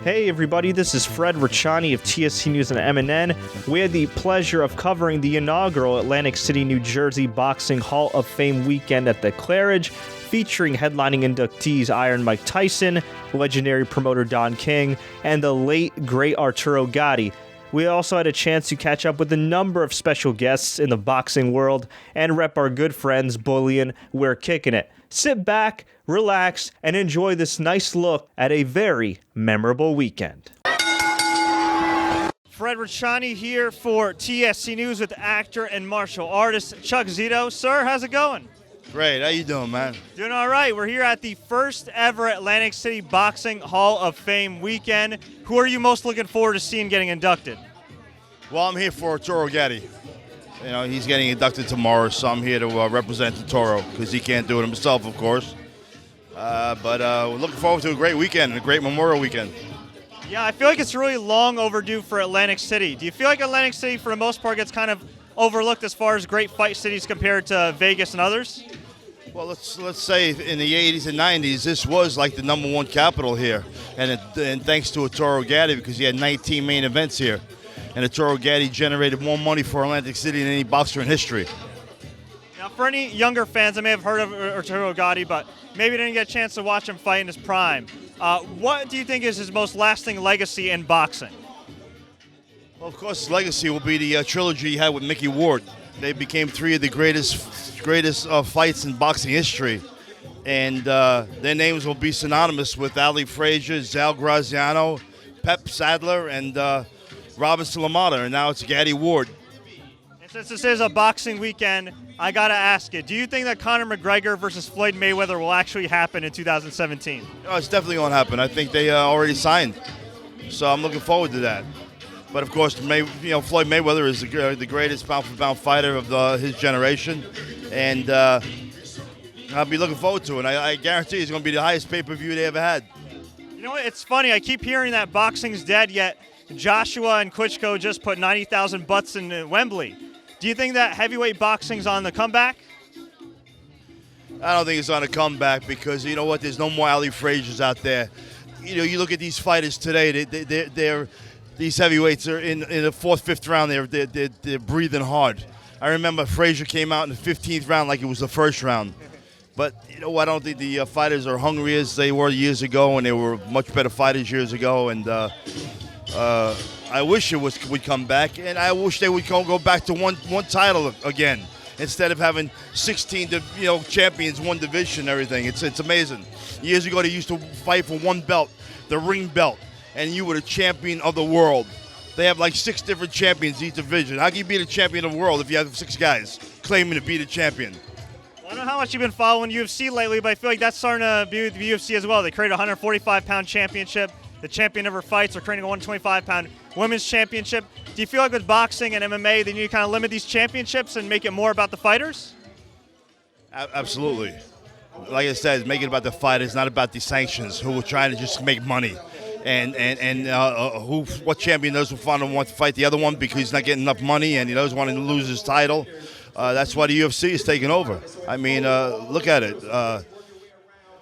Hey everybody, this is Fred Ricciani of TSC News and MNN. We had the pleasure of covering the inaugural Atlantic City, New Jersey Boxing Hall of Fame weekend at the Claridge, featuring headlining inductees Iron Mike Tyson, legendary promoter Don King, and the late, great Arturo Gatti. We also had a chance to catch up with a number of special guests in the boxing world and rep our good friends Bullion We're Kicking It. Sit back, relax, and enjoy this nice look at a very memorable weekend. Fred Ricciani here for TSC News with actor and martial artist Chuck Zito. Sir, how's it going? Great. How you doing, man? Doing all right. We're here at the first ever Atlantic City Boxing Hall of Fame weekend. Who are you most looking forward to seeing getting inducted? Well, I'm here for Arturo Gatti. You know, he's getting inducted tomorrow, so I'm here to represent Arturo because he can't do it himself, of course. But we're looking forward to a great weekend and a great Memorial weekend. Yeah, I feel like it's really long overdue for Atlantic City. Do you feel like Atlantic City, for the most part, gets kind of overlooked as far as great fight cities compared to Vegas and others? Well, let's say in the 80s and 90s, this was like the #1 capital here. And thanks to Arturo Gatti, because he had 19 main events here. And Arturo Gatti generated more money for Atlantic City than any boxer in history. Now, for any younger fans, I may have heard of Arturo Gatti, but maybe didn't get a chance to watch him fight in his prime. What do you think is his most lasting legacy in boxing? Well, of course, his legacy will be the trilogy he had with Mickey Ward. They became three of the greatest fights in boxing history. And their names will be synonymous with Ali Frazier, Zal Graziano, Pep Sadler, and Robinson LaMotta, and now it's Gatti Ward. And since this is a boxing weekend, I got to ask you, do you think that Conor McGregor versus Floyd Mayweather will actually happen in 2017? Oh, it's definitely going to happen. I think they already signed, so I'm looking forward to that. But, of course, Floyd Mayweather is the greatest pound-for-pound fighter of his generation, and I'll be looking forward to it. I guarantee it's going to be the highest pay-per-view they ever had. You know what? It's funny. I keep hearing that boxing's dead, yet Joshua and Klitschko just put 90,000 butts in Wembley. Do you think that heavyweight boxing's on the comeback? I don't think it's on a comeback because, you know what, there's no more Ali Fraziers out there. You know, you look at these fighters today, these heavyweights are in the fourth, fifth round, they're breathing hard. I remember Frazier came out in the 15th round like it was the first round. But, you know, I don't think the fighters are hungry as they were years ago, and they were much better fighters years ago, and I wish it would come back, and I wish they would go back to one title again instead of having 16 champions, one division, and everything. It's amazing. Years ago, they used to fight for one belt, the ring belt, and you were the champion of the world. They have like 6 different champions each division. How can you be the champion of the world if you have 6 guys claiming to be the champion? I don't know how much you've been following UFC lately, but I feel like that's starting to be with the UFC as well. They created a 145-pound championship. The champion never fights. They're creating a 125-pound women's championship. Do you feel like with boxing and MMA, they need to kind of limit these championships and make it more about the fighters? Absolutely. Like I said, make it about the fighters, not about the sanctions, who are trying to just make money. And what champion doesn't want to fight the other one because he's not getting enough money and he doesn't want to lose his title? That's why the UFC is taking over. I mean, look at it.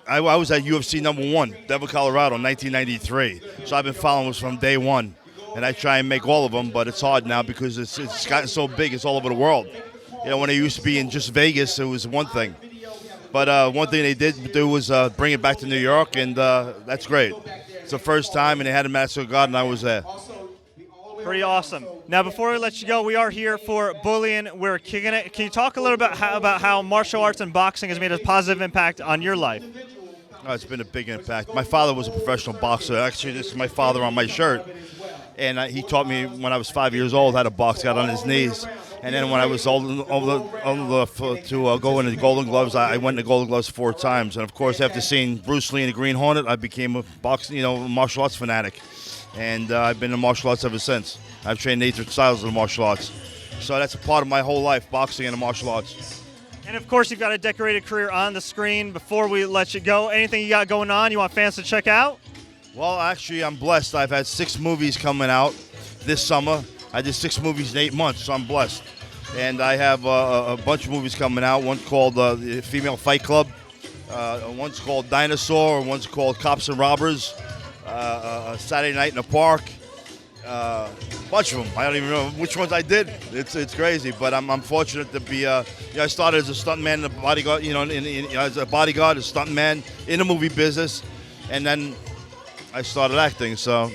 I was at UFC #1, Denver, Colorado, in 1993. So I've been following this from day one. And I try and make all of them, but it's hard now because it's gotten so big. It's all over the world. You know, when it used to be in just Vegas, it was one thing. But one thing they did do was bring it back to New York, and that's great. It's the first time, and they had a Madison Square Garden. I was there. Pretty awesome. Now, before we let you go, we are here for Bullion. We're kicking it. Can you talk a little bit about how martial arts and boxing has made a positive impact on your life? Oh, it's been a big impact. My father was a professional boxer. Actually, this is my father on my shirt. And he taught me when I was 5 years old how to box, got on his knees. And then when I was old enough to go into the Golden Gloves, I went into Golden Gloves 4 times. And of course, after seeing Bruce Lee and the Green Hornet, I became a martial arts fanatic. And I've been in martial arts ever since. I've trained Nathan Styles in the martial arts. So that's a part of my whole life, boxing and the martial arts. And of course, you've got a decorated career on the screen. Before we let you go, anything you got going on you want fans to check out? Well, actually, I'm blessed. I've had 6 movies coming out this summer. I did 6 movies in 8 months, so I'm blessed. And I have a bunch of movies coming out. One's called The Female Fight Club. One's called Dinosaur. One's called Cops and Robbers. Saturday Night in the Park. A bunch of them. I don't even know which ones I did. It's crazy, but I'm fortunate to be. I started as a stuntman in the bodyguard. As a bodyguard, a stuntman in the movie business, and then I started acting. So.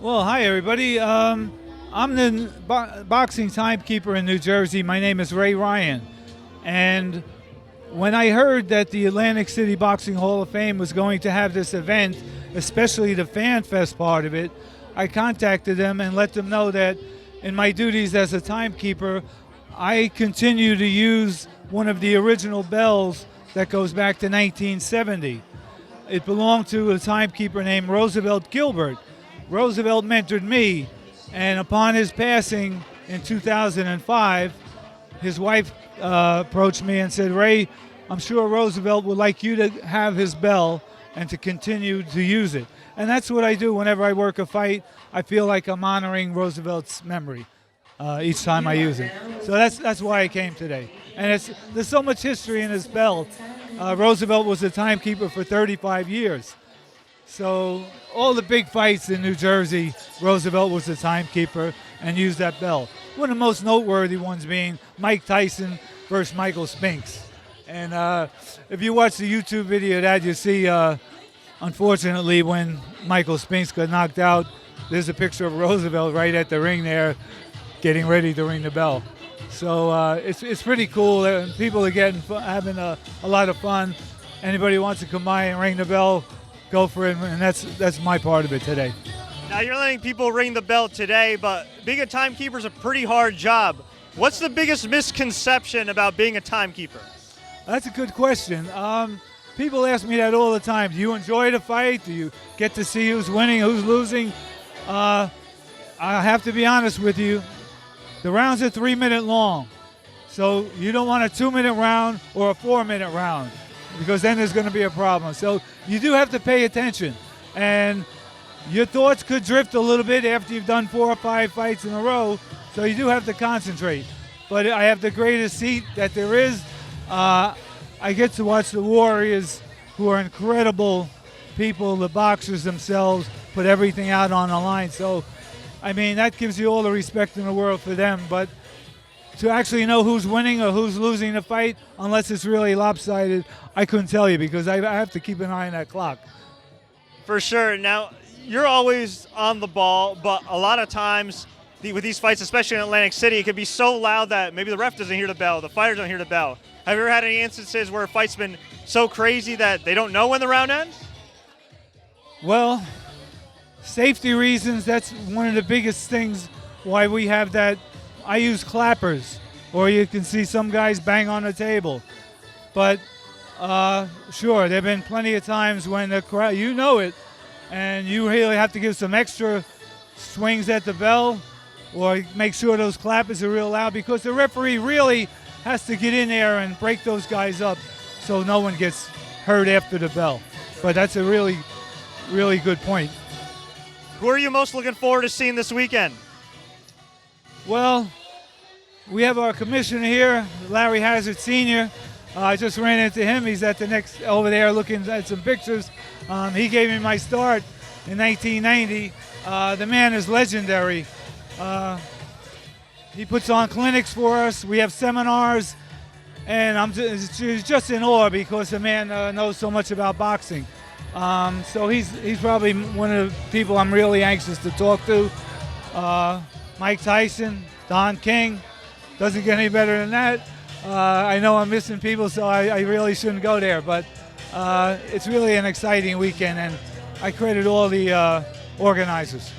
Well, hi everybody. I'm the boxing timekeeper in New Jersey. My name is Ray Ryan, and when I heard that the Atlantic City Boxing Hall of Fame was going to have this event, especially the Fan Fest part of it, I contacted them and let them know that in my duties as a timekeeper, I continue to use one of the original bells that goes back to 1970. It belonged to a timekeeper named Roosevelt Gilbert. Roosevelt mentored me, and upon his passing in 2005, his wife approached me and said, Ray, I'm sure Roosevelt would like you to have his bell and to continue to use it. And that's what I do whenever I work a fight. I feel like I'm honoring Roosevelt's memory each time I use it. So that's why I came today. And there's so much history in this belt. Roosevelt was a timekeeper for 35 years. So all the big fights in New Jersey, Roosevelt was the timekeeper and used that bell. One of the most noteworthy ones being Mike Tyson versus Michael Spinks. And if you watch the YouTube video of that, you see, unfortunately, when Michael Spinks got knocked out, there's a picture of Roosevelt right at the ring there getting ready to ring the bell. So it's pretty cool. People are having a lot of fun. Anybody who wants to come by and ring the bell, go for it, and that's my part of it today. Now, you're letting people ring the bell today, but being a timekeeper is a pretty hard job. What's the biggest misconception about being a timekeeper? That's a good question. People ask me that all the time. Do you enjoy the fight? Do you get to see who's winning, who's losing? I have to be honest with you. The rounds are 3-minute long. So you don't want a 2-minute round or a 4-minute round, because then there's going to be a problem. So you do have to pay attention. And your thoughts could drift a little bit after you've done 4 or 5 fights in a row. So you do have to concentrate. But I have the greatest seat that there is. I get to watch the Warriors, who are incredible people, the boxers themselves, put everything out on the line. So, I mean, that gives you all the respect in the world for them. But to actually know who's winning or who's losing the fight, unless it's really lopsided, I couldn't tell you, because I have to keep an eye on that clock. For sure. Now, you're always on the ball, but a lot of times with these fights, especially in Atlantic City, it can be so loud that maybe the ref doesn't hear the bell, the fighters don't hear the bell. Have you ever had any instances where a fight's been so crazy that they don't know when the round ends? Well, safety reasons, that's one of the biggest things why we have that. I use clappers, or you can see some guys bang on the table. But sure, there have been plenty of times when the crowd, you know it, and you really have to give some extra swings at the bell, or make sure those clappers are real loud, because the referee really has to get in there and break those guys up so no one gets hurt after the bell. But that's a really, really good point. Who are you most looking forward to seeing this weekend? Well, we have our commissioner here, Larry Hazard Sr. I just ran into him. He's at the next over there looking at some pictures. He gave me my start in 1990. The man is legendary. He puts on clinics for us. We have seminars, and I'm just in awe because the man knows so much about boxing. So he's probably one of the people I'm really anxious to talk to. Mike Tyson, Don King, doesn't get any better than that. I know I'm missing people, so I really shouldn't go there, but it's really an exciting weekend, and I credit all the organizers.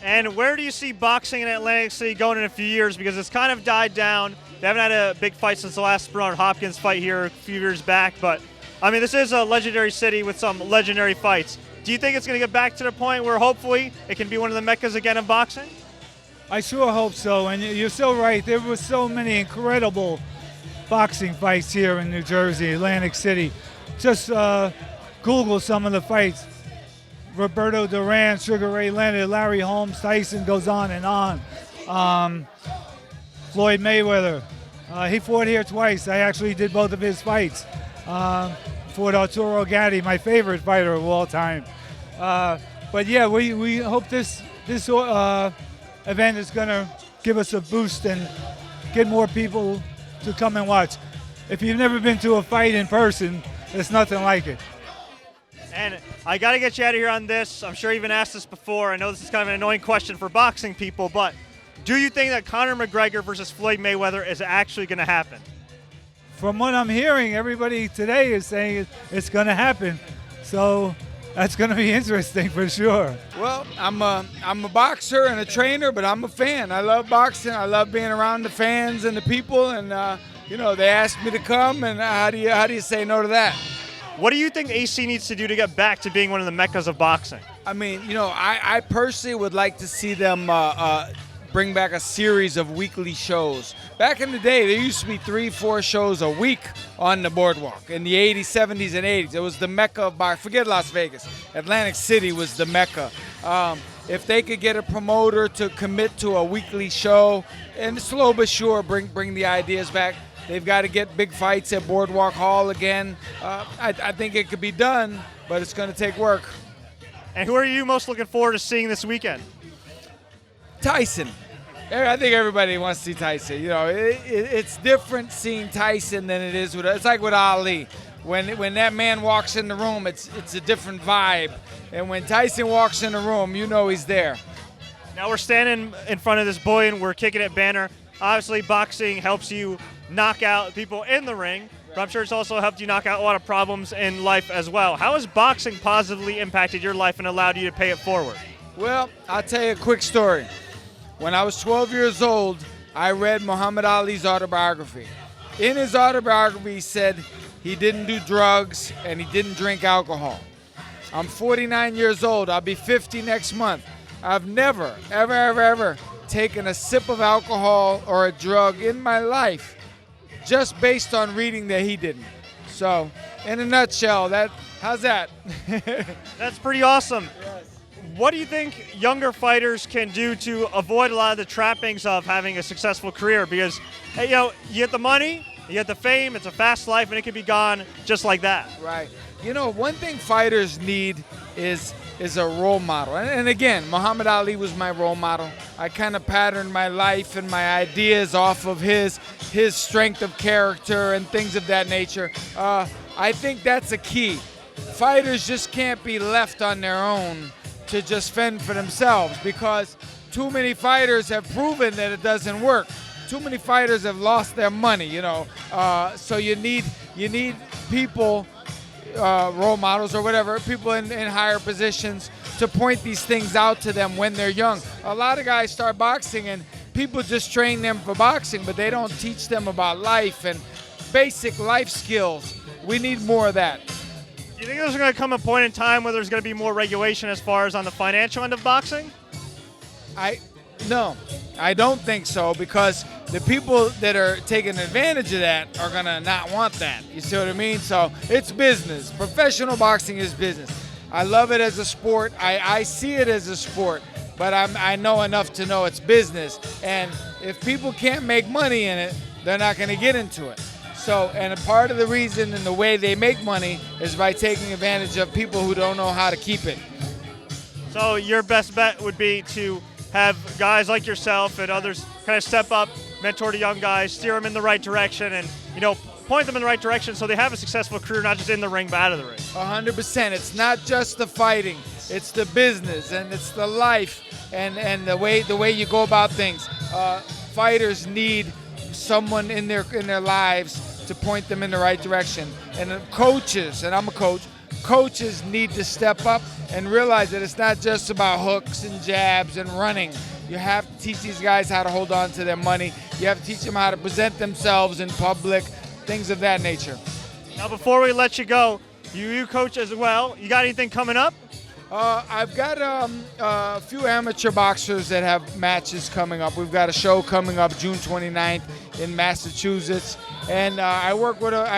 And where do you see boxing in Atlantic City going in a few years? Because it's kind of died down. They haven't had a big fight since the last Bernard Hopkins fight here a few years back. But, I mean, this is a legendary city with some legendary fights. Do you think it's going to get back to the point where hopefully it can be one of the meccas again in boxing? I sure hope so, and you're so right. There were so many incredible boxing fights here in New Jersey, Atlantic City. Just Google some of the fights. Roberto Duran, Sugar Ray Leonard, Larry Holmes, Tyson, goes on and on. Floyd Mayweather, he fought here twice. I actually did both of his fights. Fought Arturo Gatti, my favorite fighter of all time. But yeah, we hope this event is going to give us a boost and get more people to come and watch. If you've never been to a fight in person, there's nothing like it. And I got to get you out of here on this. I'm sure you've been asked this before. I know this is kind of an annoying question for boxing people, but do you think that Conor McGregor versus Floyd Mayweather is actually going to happen? From what I'm hearing, everybody today is saying it's going to happen. So that's going to be interesting for sure. Well, I'm a boxer and a trainer, but I'm a fan. I love boxing. I love being around the fans and the people, and they asked me to come, and how do you say no to that? What do you think AC needs to do to get back to being one of the meccas of boxing? I mean, I personally would like to see them bring back a series of weekly shows. Back in the day, there used to be 3-4 shows a week on the boardwalk. In the 80s, 70s, and 80s, it was the mecca of boxing. Forget Las Vegas. Atlantic City was the mecca. If they could get a promoter to commit to a weekly show, and slow but sure bring the ideas back. They've got to get big fights at Boardwalk Hall again. I think it could be done, but it's going to take work. And who are you most looking forward to seeing this weekend? Tyson. I think everybody wants to see Tyson. It's different seeing Tyson than it is it's like with Ali. When that man walks in the room, it's a different vibe. And when Tyson walks in the room, he's there. Now we're standing in front of this boy and we're kicking it banner. Obviously, boxing helps you knock out people in the ring, but I'm sure it's also helped you knock out a lot of problems in life as well. How has boxing positively impacted your life and allowed you to pay it forward? Well, I'll tell you a quick story. When I was 12 years old, I read Muhammad Ali's autobiography. In his autobiography, he said he didn't do drugs and he didn't drink alcohol. I'm 49 years old. I'll be 50 next month. I've never, ever taken a sip of alcohol or a drug in my life just based on reading that he didn't. So, in a nutshell, how's that? That's pretty awesome. Yes. What do you think younger fighters can do to avoid a lot of the trappings of having a successful career? Because, you get the money, you get the fame, it's a fast life, and it can be gone just like that. Right. One thing fighters need is a role model. And again, Muhammad Ali was my role model. I kind of patterned my life and my ideas off of his strength of character and things of that nature. I think that's a key. Fighters just can't be left on their own to just fend for themselves, because too many fighters have proven that it doesn't work. Too many fighters have lost their money, So you need people, role models or whatever, people in higher positions to point these things out to them when they're young. A lot of guys start boxing and people just train them for boxing, but they don't teach them about life and basic life skills. We need more of that. Do you think there's going to come a point in time where there's going to be more regulation as far as on the financial end of boxing? No, I don't think so, because the people that are taking advantage of that are going to not want that. You see what I mean? So it's business. Professional boxing is business. I love it as a sport. I see it as a sport, but I know enough to know it's business. And if people can't make money in it, they're not going to get into it. So, and a part of the reason and the way they make money is by taking advantage of people who don't know how to keep it. So your best bet would be to have guys like yourself and others kind of step up, mentor the young guys, steer them in the right direction, and point them in the right direction so they have a successful career, not just in the ring but out of the ring. 100%. It's not just the fighting; it's the business and it's the life and the way you go about things. Fighters need someone in their lives to point them in the right direction, and coaches, and I'm a coach, coaches need to step up and realize that it's not just about hooks and jabs and running. You have to teach these guys how to hold on to their money. You have to teach them how to present themselves in public, things of that nature. Now, before we let you go, you coach as well. You got anything coming up? I've got a few amateur boxers that have matches coming up. We've got a show coming up June 29th in Massachusetts. And I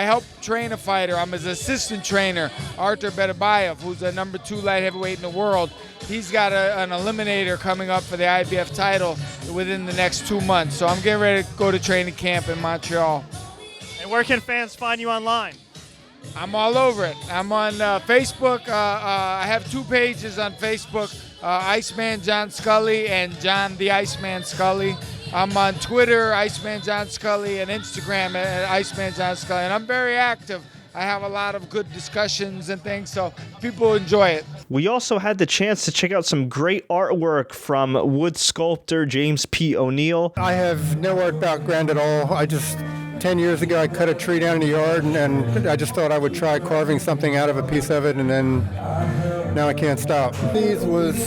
help train a fighter. I'm his assistant trainer, Artur Betabayev, who's a number 2 light heavyweight in the world. He's got an eliminator coming up for the IBF title within the next 2 months. So I'm getting ready to go to training camp in Montreal. And where can fans find you online? I'm all over it. I'm on Facebook. I have 2 pages on Facebook, Iceman John Scully and John the Iceman Scully. I'm on Twitter, Iceman John Scully, and Instagram at Iceman John Scully. And I'm very active. I have a lot of good discussions and things, so people enjoy it. We also had the chance to check out some great artwork from wood sculptor James P. O'Neill. I have no art background at all. 10 years ago, I cut a tree down in the yard, and I just thought I would try carving something out of a piece of it, and then now I can't stop. These was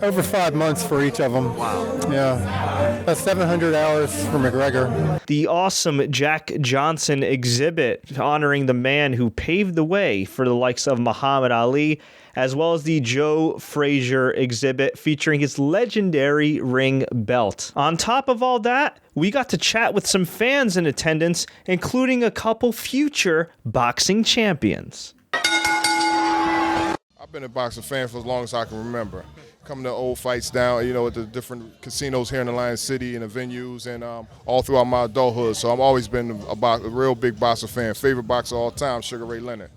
over 5 months for each of them. Wow. Yeah. That's 700 hours for McGregor. The awesome Jack Johnson exhibit honoring the man who paved the way for the likes of Muhammad Ali, as well as the Joe Frazier exhibit featuring his legendary ring belt. On top of all that, we got to chat with some fans in attendance, including a couple future boxing champions. I've been a boxing fan for as long as I can remember. Coming to old fights down, at the different casinos here in the Lion City and the venues, and all throughout my adulthood. So I've always been a real big boxing fan. Favorite boxer of all time, Sugar Ray Leonard.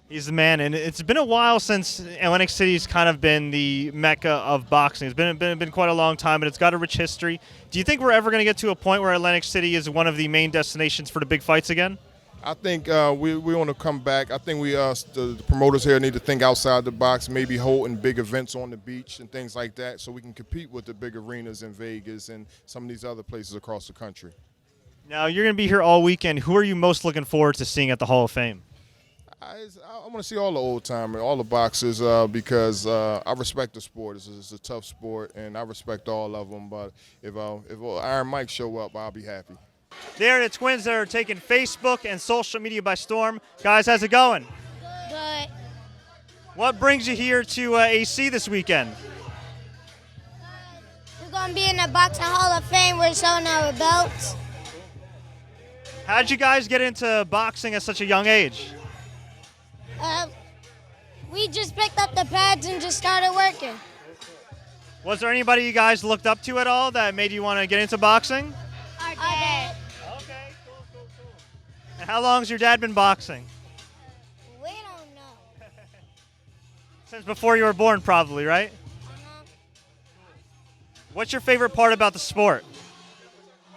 He's the man, and it's been a while since Atlantic City's kind of been the mecca of boxing. It's been quite a long time, but it's got a rich history. Do you think we're ever going to get to a point where Atlantic City is one of the main destinations for the big fights again? I think we want to come back. I think the promoters here need to think outside the box, maybe holding big events on the beach and things like that, so we can compete with the big arenas in Vegas and some of these other places across the country. Now, you're going to be here all weekend. Who are you most looking forward to seeing at the Hall of Fame? I want to see all the old timers, all the boxers, because I respect the sport. It's a tough sport, and I respect all of them. But if Iron Mike show up, I'll be happy. They're the twins that are taking Facebook and social media by storm. Guys, how's it going? Good. What brings you here to AC this weekend? We're going to be in the Boxing Hall of Fame. We're showing our belts. How'd you guys get into boxing at such a young age? We just picked up the pads and just started working. Was there anybody you guys looked up to at all that made you want to get into boxing? Our dad. Okay, cool. And how long's your dad been boxing? We don't know. Since before you were born, probably, right? What's your favorite part about the sport?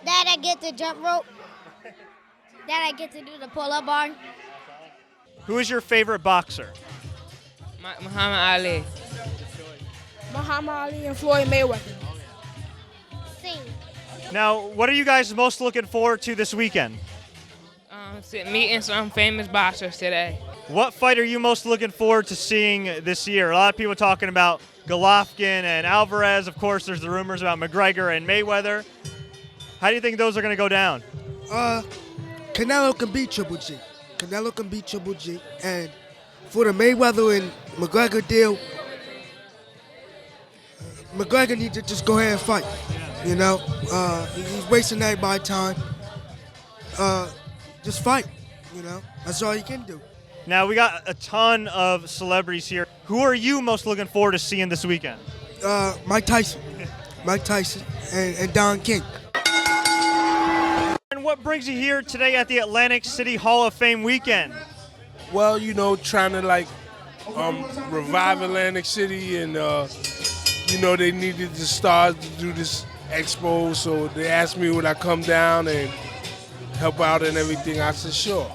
That I get to jump rope. That I get to do the pull-up bar. Who is your favorite boxer? Muhammad Ali. Muhammad Ali and Floyd Mayweather. Sing. Now, what are you guys most looking forward to this weekend? Meeting some famous boxers today. What fight are you most looking forward to seeing this year? A lot of people talking about Golovkin and Alvarez. Of course, there's the rumors about McGregor and Mayweather. How do you think those are going to go down? Canelo can beat Triple G. Canelo can beat Triple G. And for the Mayweather and McGregor deal, McGregor needs to just go ahead and fight. He's wasting everybody's time. Just fight. That's all you can do. Now, we got a ton of celebrities here. Who are you most looking forward to seeing this weekend? Mike Tyson. Mike Tyson and Don King. And what brings you here today at the Atlantic City Hall of Fame weekend? Well, trying to revive Atlantic City, and they needed the stars to do this expo, so they asked me would I come down and help out and everything. I said sure.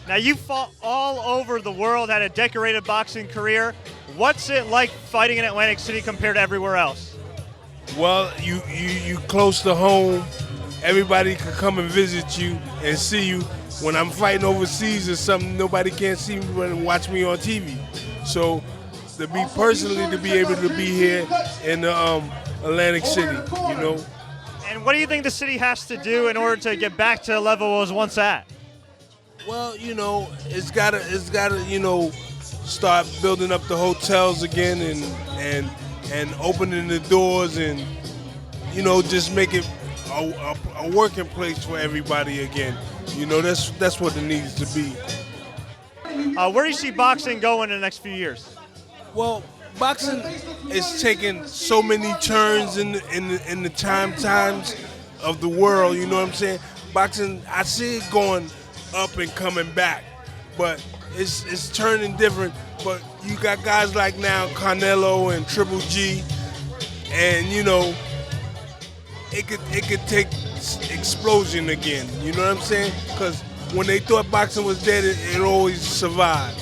Now, you fought all over the world, had a decorated boxing career. What's it like fighting in Atlantic City compared to everywhere else? Well, you close to home. everybody could come and visit you and see you. When I'm fighting overseas or something, nobody can't see me and watch me on TV. So to be able to be here in Atlantic City, you know. And what do you think the city has to do in order to get back to the level it was once at? Well, you know, it's gotta, you know, start building up the hotels again and opening the doors and, you know, just make it a working place for everybody again. You know, that's what it needs to be. Where do you see boxing going in the next few years? Well, boxing is taking so many turns in the times of the world. You know what I'm saying? Boxing, I see it going up and coming back, but it's turning different. But you got guys like now Canelo and Triple G, and you know, it could take explosion again. You know what I'm saying? Because when they thought boxing was dead, it always survived.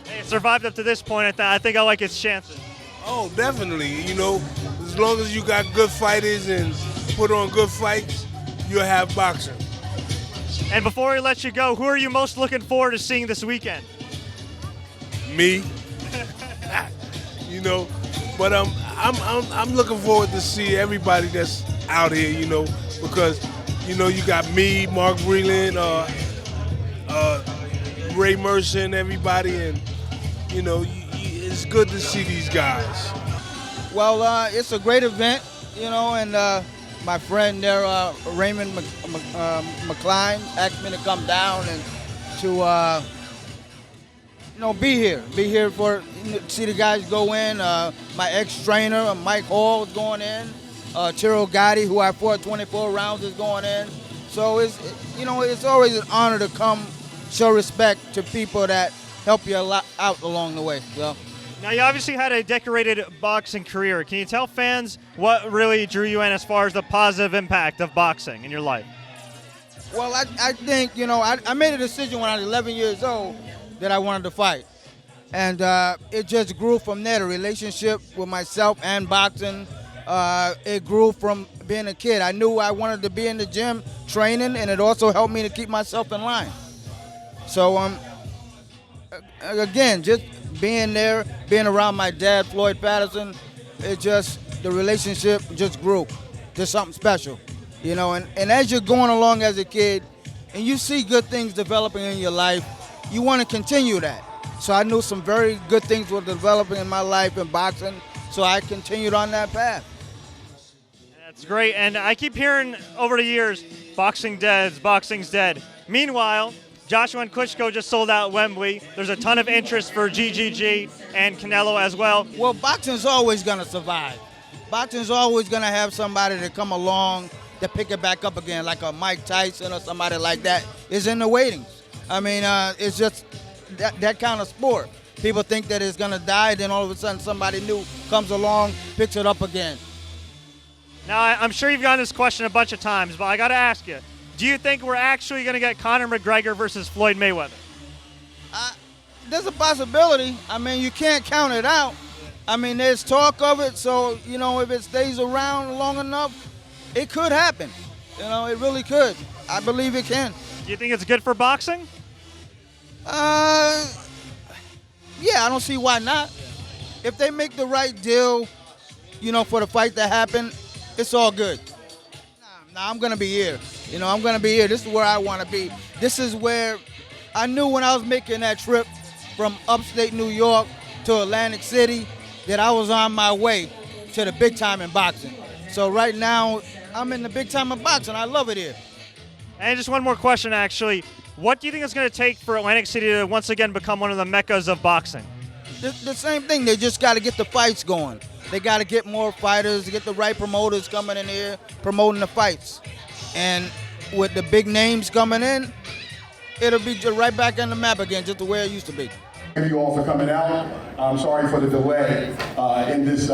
Hey, it survived up to this point. I think I like its chances. Oh, definitely. You know, as long as you got good fighters and put on good fights, you'll have boxing. And before we let you go, who are you most looking forward to seeing this weekend? Me. You know, but I'm looking forward to see everybody that's out here, you know, because, you know, you got me, Mark Breland, Ray Mercer and everybody, and, you know, it's good to see these guys. Well, it's a great event, you know, and my friend there, Raymond McCline, asked me to come down and to, you know, be here for, see the guys go in. My ex-trainer, Mike Hall, is going in. Tiro Gotti, who I fought 24 rounds, is going in. So you know, it's always an honor to come show respect to people that help you out along the way. So. Now, you obviously had a decorated boxing career. Can you tell fans what really drew you in as far as the positive impact of boxing in your life? Well, I think, you know, I made a decision when I was 11 years old that I wanted to fight. And it just grew from there. The relationship with myself and boxing, it grew from being a kid. I knew I wanted to be in the gym training, and it also helped me to keep myself in line. So, again, just being there, being around my dad, Floyd Patterson, the relationship just grew. Just something special, you know. And as you're going along as a kid, and you see good things developing in your life, you want to continue that. So I knew some very good things were developing in my life in boxing, so I continued on that path. That's great, and I keep hearing over the years, boxing's dead. Meanwhile, Joshua and Klitschko just sold out Wembley. There's a ton of interest for GGG and Canelo as well. Well, boxing's always going to survive. Boxing's always going to have somebody to come along to pick it back up again, like a Mike Tyson or somebody like that is in the waiting. I mean, it's just that kind of sport. People think that it's going to die, then all of a sudden somebody new comes along, picks it up again. Now, I'm sure you've gotten this question a bunch of times, but I got to ask you, do you think we're actually going to get Conor McGregor versus Floyd Mayweather? There's a possibility. I mean, you can't count it out. I mean, there's talk of it, so, you know, if it stays around long enough, it could happen. You know, it really could. I believe it can. Do you think it's good for boxing? Yeah, I don't see why not. If they make the right deal, you know, for the fight to happen, it's all good. Nah, I'm going to be here. You know, I'm going to be here. This is where I want to be. This is where I knew when I was making that trip from upstate New York to Atlantic City that I was on my way to the big time in boxing. So right now, I'm in the big time of boxing. I love it here. And just one more question, actually. What do you think it's going to take for Atlantic City to once again become one of the meccas of boxing? The same thing. They just got to get the fights going. They got to get more fighters, get the right promoters coming in here, promoting the fights. And with the big names coming in, it'll be just right back on the map again, just the way it used to be. Thank you all for coming out. I'm sorry for the delay in this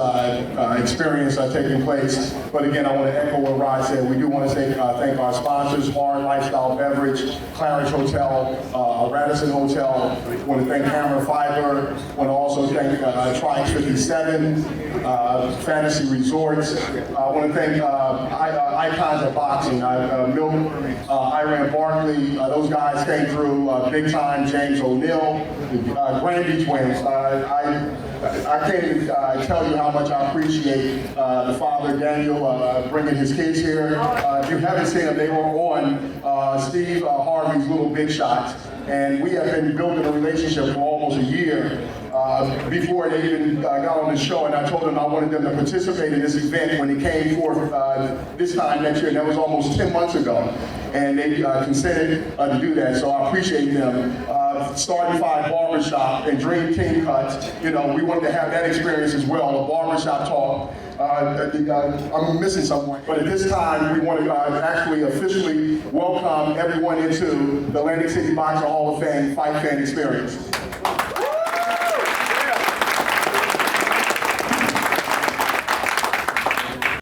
experience taking place. But again, I want to echo what Rod said. We do want to thank our sponsors, Hard Lifestyle Beverage, Clarence Hotel, Radisson Hotel. I want to thank Hammer Fiber. I want to also thank Trice 57. fantasy resorts. I want to thank icons of boxing, Milt, Iran Barkley. Those guys came through big time. James O'Neal, Grandy twins. I can't even tell you how much I appreciate the father, Daniel, bringing his kids here. If you haven't seen them, they were on Steve Harvey's Little Big Shots. And we have been building a relationship for almost a year before they even got on the show. And I told them I wanted them to participate in this event when it came forth this time next year. And that was almost 10 months ago. And they consented to do that. So I appreciate them. Starting Five Barbershop and Dream Team Cuts, we wanted to have that experience as well, a barbershop talk. I'm missing someone, but at this time we want to actually officially welcome everyone into the Atlantic City Boxing Hall of Fame Fight Fan Experience.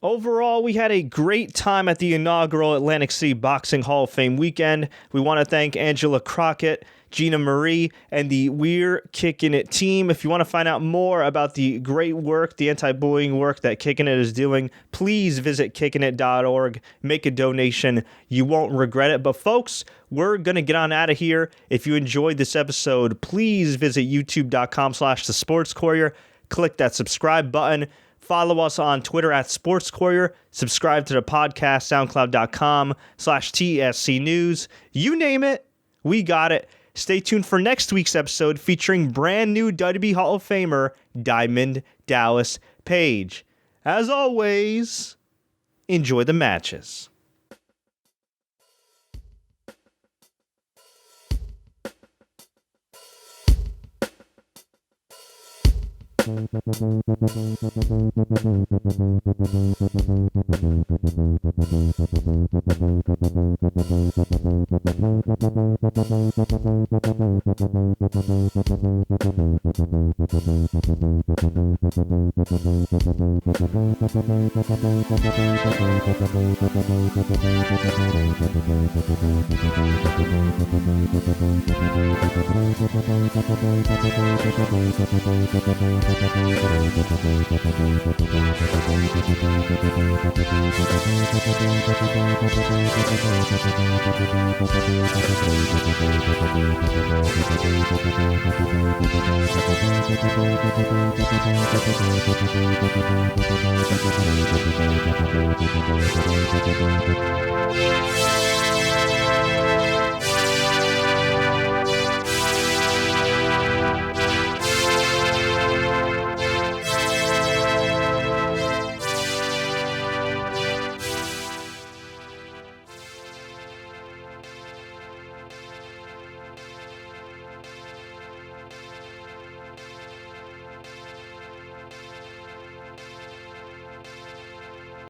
Overall, we had a great time at the inaugural Atlantic City Boxing Hall of Fame weekend. We want to thank Angela Crockett, Gina Marie, and the We're Kicking It team. If you want to find out more about the great work, the anti-bullying work that Kicking It is doing, please visit kickingit.org. Make a donation. You won't regret it. But folks, we're going to get on out of here. If you enjoyed this episode, please visit youtube.com/thesportscourier. Click that subscribe button. Follow us on Twitter at Sports Courier. Subscribe to the podcast, soundcloud.com/TSC News. You name it, we got it. Stay tuned for next week's episode featuring brand new WB Hall of Famer, Diamond Dallas Page. As always, enjoy the matches. Thank you.